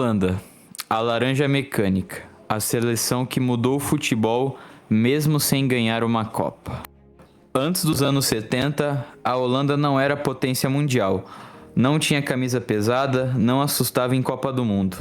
Holanda, a laranja mecânica, a seleção que mudou o futebol mesmo sem ganhar uma Copa. Antes dos anos 70, a Holanda não era potência mundial, não tinha camisa pesada, não assustava em Copa do Mundo.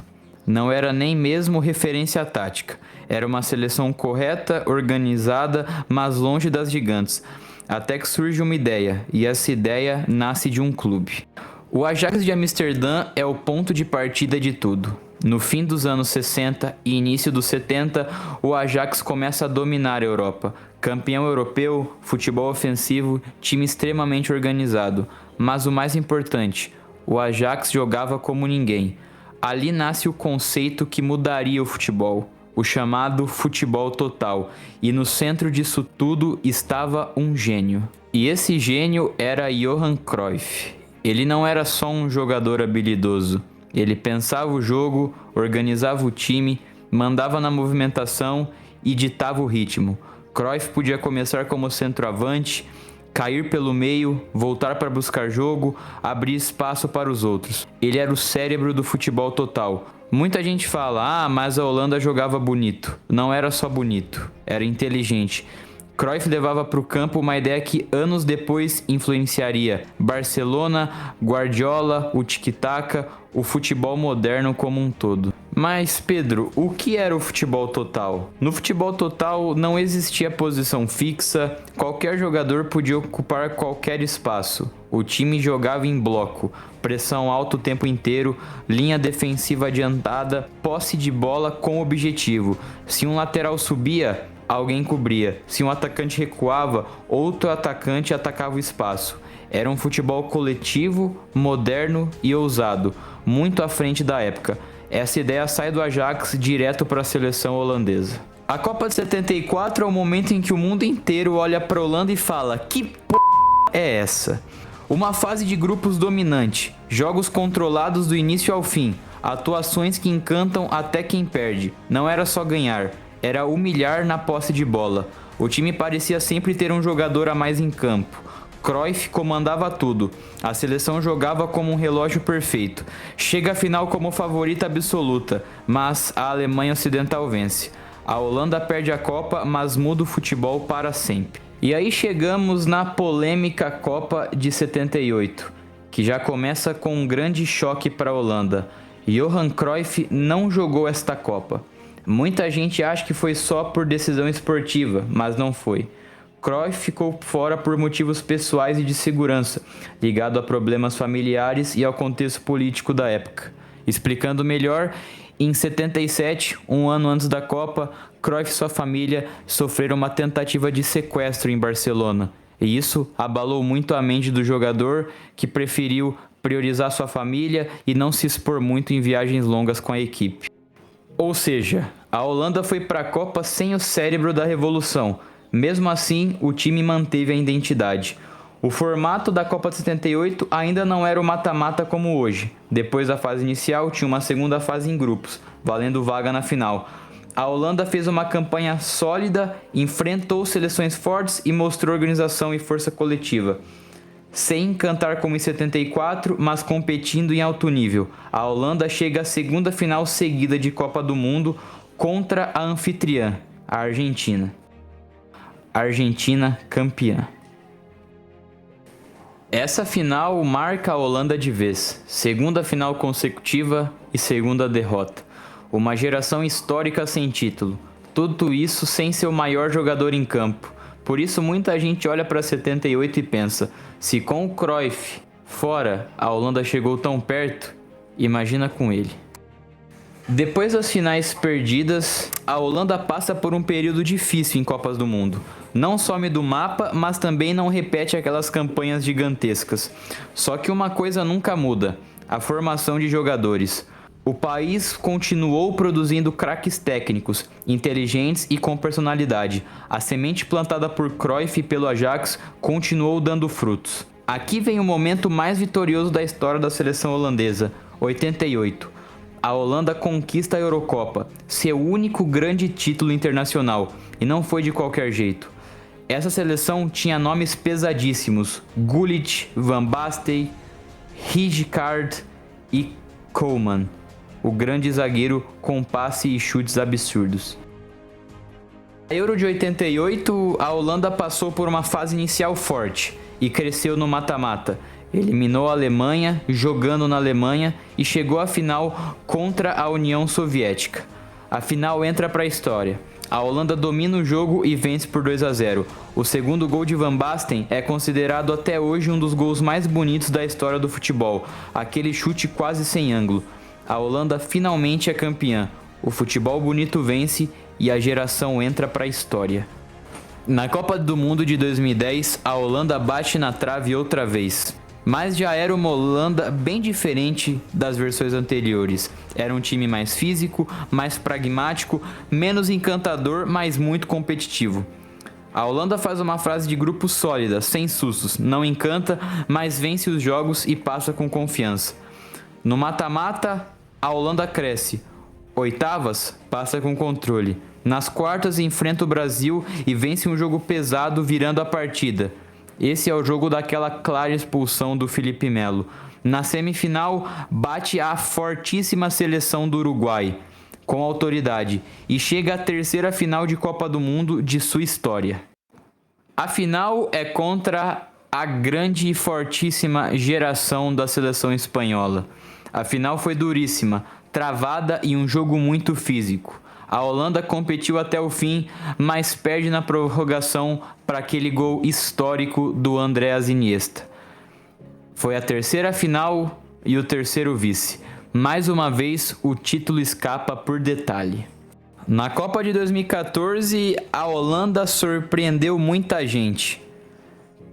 Não era nem mesmo referência tática, era uma seleção correta, organizada, mas longe das gigantes. Até que surge uma ideia, e essa ideia nasce de um clube. O Ajax de Amsterdã é o ponto de partida de tudo. No fim dos anos 60 e início dos 70, o Ajax começa a dominar a Europa. Campeão europeu, futebol ofensivo, time extremamente organizado. Mas o mais importante, o Ajax jogava como ninguém. Ali nasce o conceito que mudaria o futebol, o chamado futebol total. E no centro disso tudo estava um gênio. E esse gênio era Johan Cruyff. Ele não era só um jogador habilidoso. Ele pensava o jogo, organizava o time, mandava na movimentação e ditava o ritmo. Cruyff podia começar como centroavante, cair pelo meio, voltar para buscar jogo, abrir espaço para os outros. Ele era o cérebro do futebol total. Muita gente fala, mas a Holanda jogava bonito. Não era só bonito, era inteligente. Cruyff levava para o campo uma ideia que anos depois influenciaria Barcelona, Guardiola, o tic-tac, o futebol moderno como um todo. Mas, Pedro, o que era o futebol total? No futebol total não existia posição fixa, qualquer jogador podia ocupar qualquer espaço. O time jogava em bloco, pressão alta o tempo inteiro, linha defensiva adiantada, posse de bola com objetivo. Se um lateral subia, alguém cobria. Se um atacante recuava, outro atacante atacava o espaço. Era um futebol coletivo, moderno e ousado, muito à frente da época. Essa ideia sai do Ajax direto para a seleção holandesa. A Copa de 74 é o momento em que o mundo inteiro olha para a Holanda e fala: que p*** é essa? Uma fase de grupos dominante, jogos controlados do início ao fim, atuações que encantam até quem perde. Não era só ganhar, era humilhar na posse de bola. O time parecia sempre ter um jogador a mais em campo. Cruyff comandava tudo. A seleção jogava como um relógio perfeito. Chega à final como favorita absoluta, mas a Alemanha Ocidental vence. A Holanda perde a Copa, mas muda o futebol para sempre. E aí chegamos na polêmica Copa de 78, que já começa com um grande choque para a Holanda. Johan Cruyff não jogou esta Copa. Muita gente acha que foi só por decisão esportiva, mas não foi. Cruyff ficou fora por motivos pessoais e de segurança, ligado a problemas familiares e ao contexto político da época. Explicando melhor, em 77, um ano antes da Copa, Cruyff e sua família sofreram uma tentativa de sequestro em Barcelona. E isso abalou muito a mente do jogador, que preferiu priorizar sua família e não se expor muito em viagens longas com a equipe. Ou seja, a Holanda foi para a Copa sem o cérebro da revolução. Mesmo assim, o time manteve a identidade. O formato da Copa de 78 ainda não era o mata-mata como hoje. Depois da fase inicial, tinha uma segunda fase em grupos, valendo vaga na final. A Holanda fez uma campanha sólida, enfrentou seleções fortes e mostrou organização e força coletiva. Sem encantar como em 74, mas competindo em alto nível. A Holanda chega à segunda final seguida de Copa do Mundo contra a anfitriã, a Argentina. Argentina campeã. Essa final marca a Holanda de vez. Segunda final consecutiva e segunda derrota. Uma geração histórica sem título. Tudo isso sem seu maior jogador em campo. Por isso muita gente olha para 78 e pensa: se com o Cruyff fora a Holanda chegou tão perto, imagina com ele. Depois das finais perdidas, a Holanda passa por um período difícil em Copas do Mundo. Não some do mapa, mas também não repete aquelas campanhas gigantescas. Só que uma coisa nunca muda: a formação de jogadores. O país continuou produzindo craques técnicos, inteligentes e com personalidade. A semente plantada por Cruyff e pelo Ajax continuou dando frutos. Aqui vem o momento mais vitorioso da história da seleção holandesa, 88. A Holanda conquista a Eurocopa, seu único grande título internacional, e não foi de qualquer jeito. Essa seleção tinha nomes pesadíssimos: Gullit, Van Basten, Rijkaard e Koeman. o grande zagueiro com passe e chutes absurdos. Na Euro de 88, a Holanda passou por uma fase inicial forte e cresceu no mata-mata. Eliminou a Alemanha, jogando na Alemanha, e chegou à final contra a União Soviética. A final entra para a história. A Holanda domina o jogo e vence por 2-0. O segundo gol de Van Basten é considerado até hoje um dos gols mais bonitos da história do futebol, aquele chute quase sem ângulo. A Holanda finalmente é campeã. O futebol bonito vence e a geração entra para a história. Na Copa do Mundo de 2010, a Holanda bate na trave outra vez. Mas já era uma Holanda bem diferente das versões anteriores. Era um time mais físico, mais pragmático, menos encantador, mas muito competitivo. A Holanda faz uma fase de grupo sólida, sem sustos, não encanta, mas vence os jogos e passa com confiança. No mata-mata, a Holanda cresce. Oitavas, passa com controle. Nas quartas, enfrenta o Brasil e vence um jogo pesado, virando a partida. Esse é o jogo daquela clara expulsão do Felipe Melo. Na semifinal, bate a fortíssima seleção do Uruguai, com autoridade, e chega à terceira final de Copa do Mundo de sua história. A final é contra a grande e fortíssima geração da seleção espanhola. A final foi duríssima, travada e um jogo muito físico. A Holanda competiu até o fim, mas perde na prorrogação para aquele gol histórico do Andreas Iniesta. Foi a terceira final e o terceiro vice. Mais uma vez, o título escapa por detalhe. Na Copa de 2014, a Holanda surpreendeu muita gente.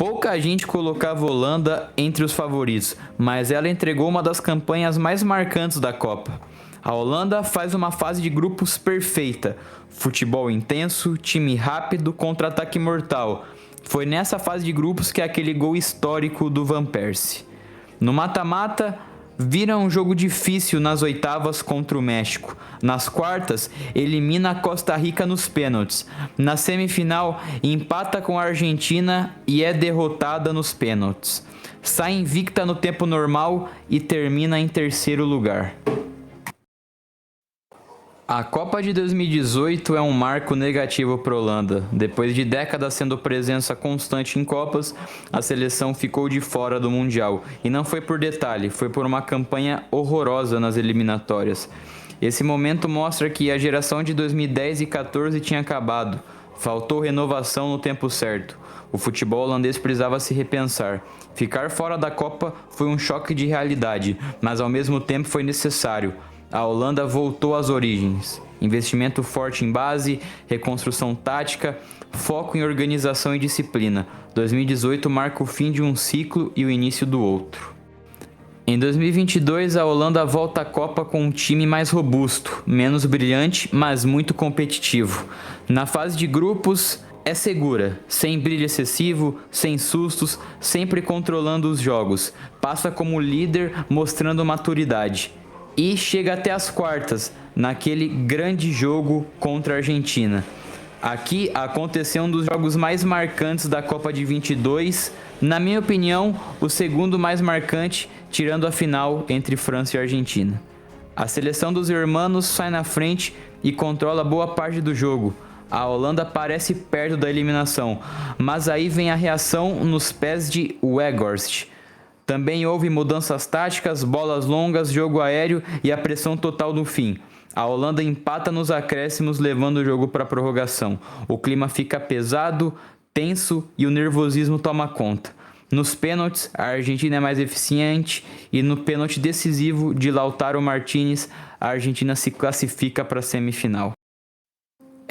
Pouca gente colocava a Holanda entre os favoritos, mas ela entregou uma das campanhas mais marcantes da Copa. A Holanda faz uma fase de grupos perfeita. Futebol intenso, time rápido, contra-ataque mortal. Foi nessa fase de grupos que é aquele gol histórico do Van Persie. No mata-mata, vira um jogo difícil nas oitavas contra o México. Nas quartas, elimina a Costa Rica nos pênaltis. Na semifinal, empata com a Argentina e é derrotada nos pênaltis. Sai invicta no tempo normal e termina em terceiro lugar. A Copa de 2018 é um marco negativo para a Holanda. Depois de décadas sendo presença constante em Copas, a seleção ficou de fora do Mundial. E não foi por detalhe, foi por uma campanha horrorosa nas eliminatórias. Esse momento mostra que a geração de 2010 e 2014 tinha acabado. Faltou renovação no tempo certo. O futebol holandês precisava se repensar. Ficar fora da Copa foi um choque de realidade, mas ao mesmo tempo foi necessário. A Holanda voltou às origens. Investimento forte em base, reconstrução tática, foco em organização e disciplina. 2018 marca o fim de um ciclo e o início do outro. Em 2022, a Holanda volta à Copa com um time mais robusto, menos brilhante, mas muito competitivo. Na fase de grupos, é segura, sem brilho excessivo, sem sustos, sempre controlando os jogos. Passa como líder, mostrando maturidade. E chega até as quartas, naquele grande jogo contra a Argentina. Aqui aconteceu um dos jogos mais marcantes da Copa de 22, na minha opinião, o segundo mais marcante, tirando a final entre França e Argentina. A seleção dos hermanos sai na frente e controla boa parte do jogo. A Holanda parece perto da eliminação, mas aí vem a reação nos pés de Weghorst. Também houve mudanças táticas, bolas longas, jogo aéreo e a pressão total no fim. A Holanda empata nos acréscimos, levando o jogo para a prorrogação. O clima fica pesado, tenso e o nervosismo toma conta. Nos pênaltis, a Argentina é mais eficiente e no pênalti decisivo de Lautaro Martínez, a Argentina se classifica para a semifinal.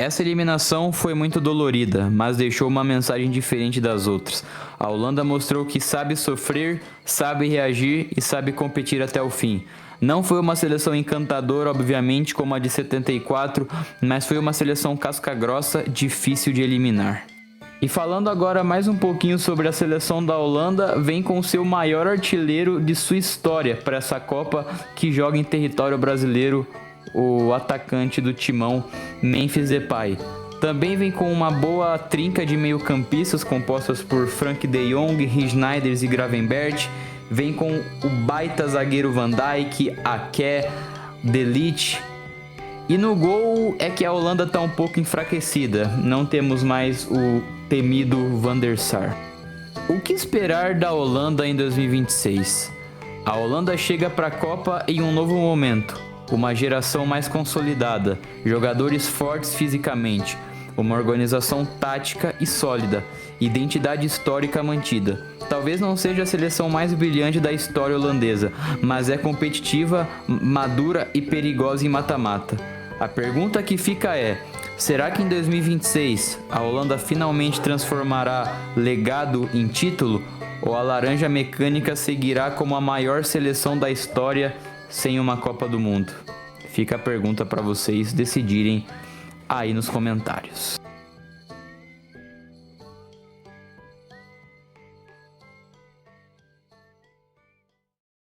Essa eliminação foi muito dolorida, mas deixou uma mensagem diferente das outras. A Holanda mostrou que sabe sofrer, sabe reagir e sabe competir até o fim. Não foi uma seleção encantadora, obviamente, como a de 74, mas foi uma seleção casca-grossa, difícil de eliminar. E falando agora mais um pouquinho sobre a seleção da Holanda, vem com o seu maior artilheiro de sua história para essa Copa, que joga em território brasileiro, o atacante do timão, Memphis Depay. Também vem com uma boa trinca de meio-campistas compostas por Frank de Jong, Sneijder e Gravenberch. Vem com o baita zagueiro Van Dijk, Ake, De Ligt. E no gol é que a Holanda está um pouco enfraquecida. Não temos mais o temido Van der Sar. O que esperar da Holanda em 2026? A Holanda chega para a Copa em um novo momento. Uma geração mais consolidada, jogadores fortes fisicamente, uma organização tática e sólida, identidade histórica mantida. Talvez não seja a seleção mais brilhante da história holandesa, mas é competitiva, madura e perigosa em mata-mata. A pergunta que fica é: será que em 2026 a Holanda finalmente transformará legado em título? Ou a Laranja Mecânica seguirá como a maior seleção da história sem uma Copa do Mundo? Fica a pergunta para vocês decidirem aí nos comentários.